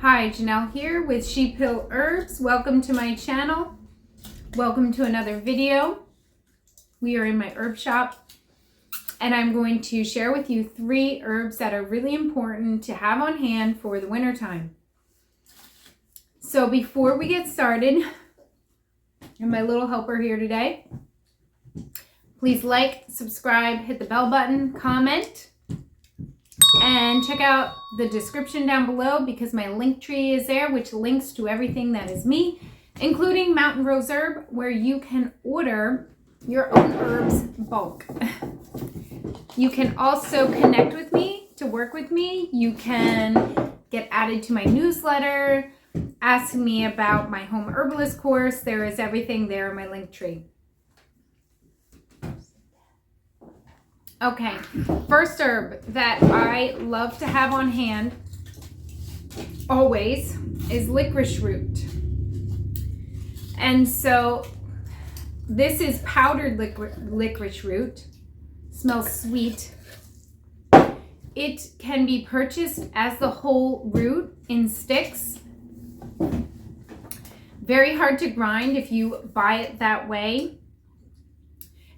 Hi, Janelle here with Sheep Hill Herbs. Welcome to my channel. Welcome to another video. We are in my herb shop and I'm going to share with you 3 herbs that are really important to have on hand for the winter time. So before we get started, I'm my little helper here today. Please like, subscribe, hit the bell button, comment, and check out the description down below because my link tree is there, which links to everything that is me, including Mountain Rose Herb, where you can order your own herbs bulk. You can also connect with me to work with me. You can get added to my newsletter, ask me about my home herbalist course. There is everything there in my link tree. Okay, first herb that I love to have on hand always is licorice root. And so this is powdered licorice root. Smells sweet. It can be purchased as the whole root in sticks. Very hard to grind if you buy it that way.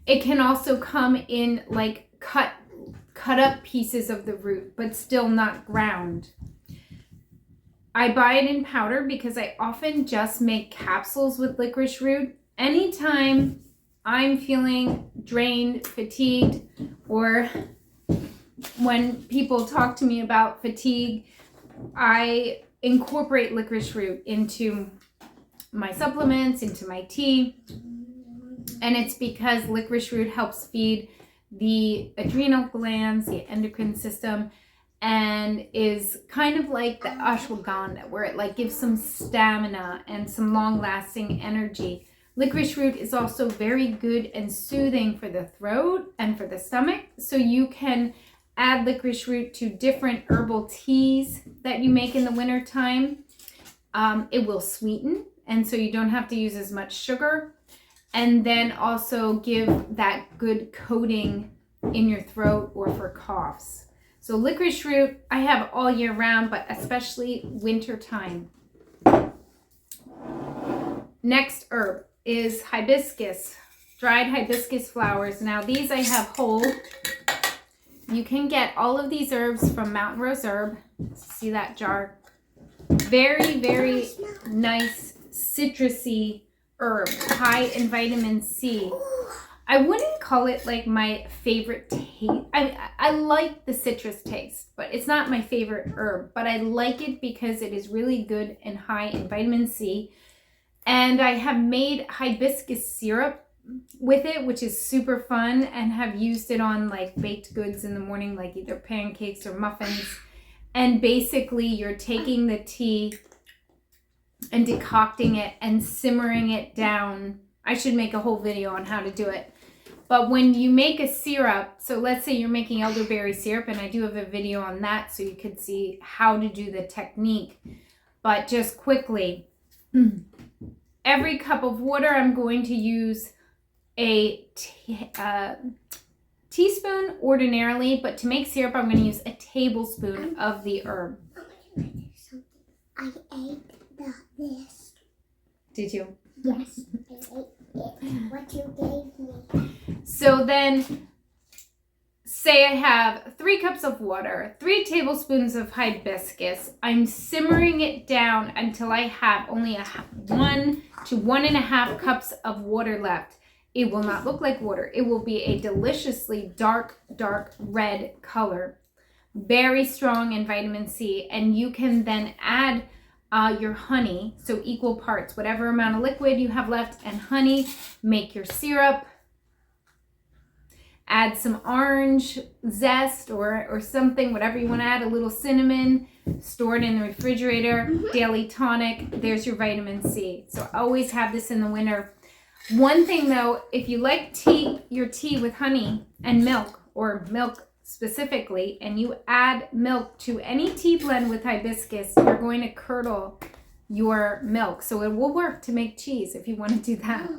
It can also come in like cut up pieces of the root, but still not ground. I buy it in powder because I often just make capsules with licorice root. Anytime I'm feeling drained, fatigued, or when people talk to me about fatigue, I incorporate licorice root into my supplements, into my tea. And it's because licorice root helps feed the adrenal glands, the endocrine system, and is kind of like the ashwagandha, where it like gives some stamina and some long-lasting energy. Licorice root is also very good and soothing for the throat and for the stomach. So you can add licorice root to different herbal teas that you make in the winter time. It will sweeten, and so you don't have to use as much sugar. And then also give that good coating in your throat or for coughs. So licorice root I have all year round, but especially winter time. Next herb is hibiscus, dried hibiscus flowers. Now these I have whole. You can get all of these herbs from Mountain Rose Herb. See that jar? Very, very nice citrusy herb, high in vitamin C. I wouldn't call it like my favorite taste. I like the citrus taste, but it's not my favorite herb. But I like it because it is really good and high in vitamin C. And I have made hibiscus syrup with it, which is super fun, and have used it on like baked goods in the morning, like either pancakes or muffins. And basically you're taking the tea and decocting it and simmering it down. I should make a whole video on how to do it. But when you make a syrup, so let's say you're making elderberry syrup, and I do have a video on that so you could see how to do the technique. But just quickly, every cup of water I'm going to use a teaspoon ordinarily, but to make syrup I'm going to use a tablespoon of the herb. I ate this. Did you? Yes, I ate it. What you gave me. So then, say I have 3 cups of water, 3 tablespoons of hibiscus. I'm simmering it down until I have only 1 to 1.5 cups of water left. It will not look like water. It will be a deliciously dark red color. Very strong in vitamin C. And you can then add your honey, so equal parts, whatever amount of liquid you have left and honey, make your syrup. Add some orange zest or something, whatever you want to add, a little cinnamon, store it in the refrigerator, daily tonic. There's your vitamin C. So always have this in the winter. One thing though, if you like your tea with honey and milk, or milk specifically, and you add milk to any tea blend with hibiscus, you're going to curdle your milk. So it will work to make cheese if you want to do that.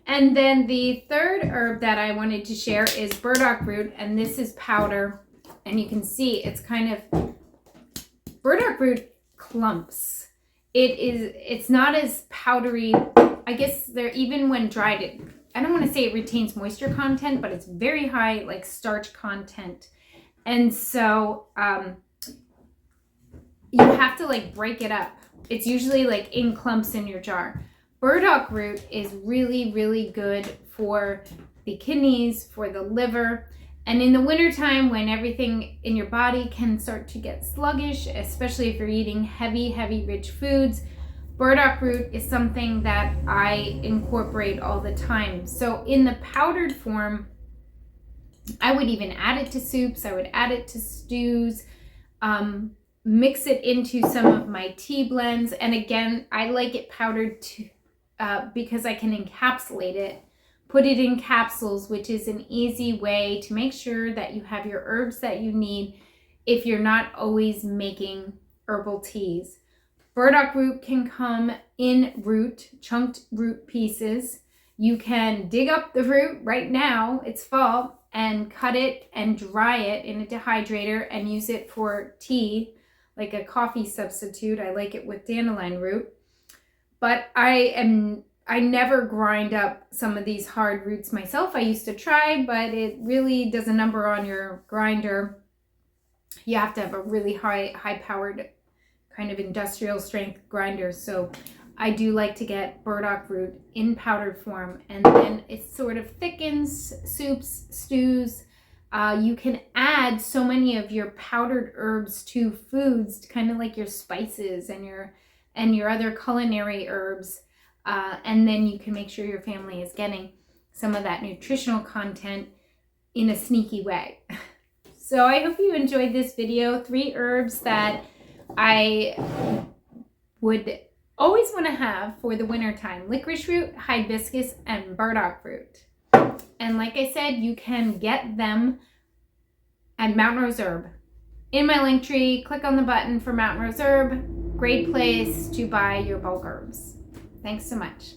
And then the third herb that I wanted to share is burdock root, and this is powder. and you can see it's kind of, burdock root clumps. It's not as powdery. I guess they're, even when dried, I don't want to say it retains moisture content, but it's very high like starch content. And so you have to like break it up. It's usually like in clumps in your jar. Burdock root is really, really good for the kidneys, for the liver. And in the wintertime, when everything in your body can start to get sluggish, especially if you're eating heavy, rich foods, burdock root is something that I incorporate all the time. So in the powdered form, I would even add it to soups. I would add it to stews, mix it into some of my tea blends. And again, I like it powdered because I can encapsulate it, put it in capsules, which is an easy way to make sure that you have your herbs that you need if you're not always making herbal teas. Burdock root can come in root, chunked root pieces. You can dig up the root right now, it's fall, and cut it and dry it in a dehydrator and use it for tea, like a coffee substitute. I like it with dandelion root. But I never grind up some of these hard roots myself. I used to try, but it really does a number on your grinder. You have to have a really high powered kind of industrial strength grinder. So I do like to get burdock root in powdered form, and then it sort of thickens soups, stews. You can add so many of your powdered herbs to foods, kind of like your spices and your other culinary herbs. And then you can make sure your family is getting some of that nutritional content in a sneaky way. So I hope you enjoyed this video. 3 herbs that I would always want to have for the winter time: licorice root, hibiscus, and burdock root. And like I said, you can get them at Mountain Rose Herb. In my link tree, click on the button for Mountain Rose Herb. Great place to buy your bulk herbs. Thanks so much.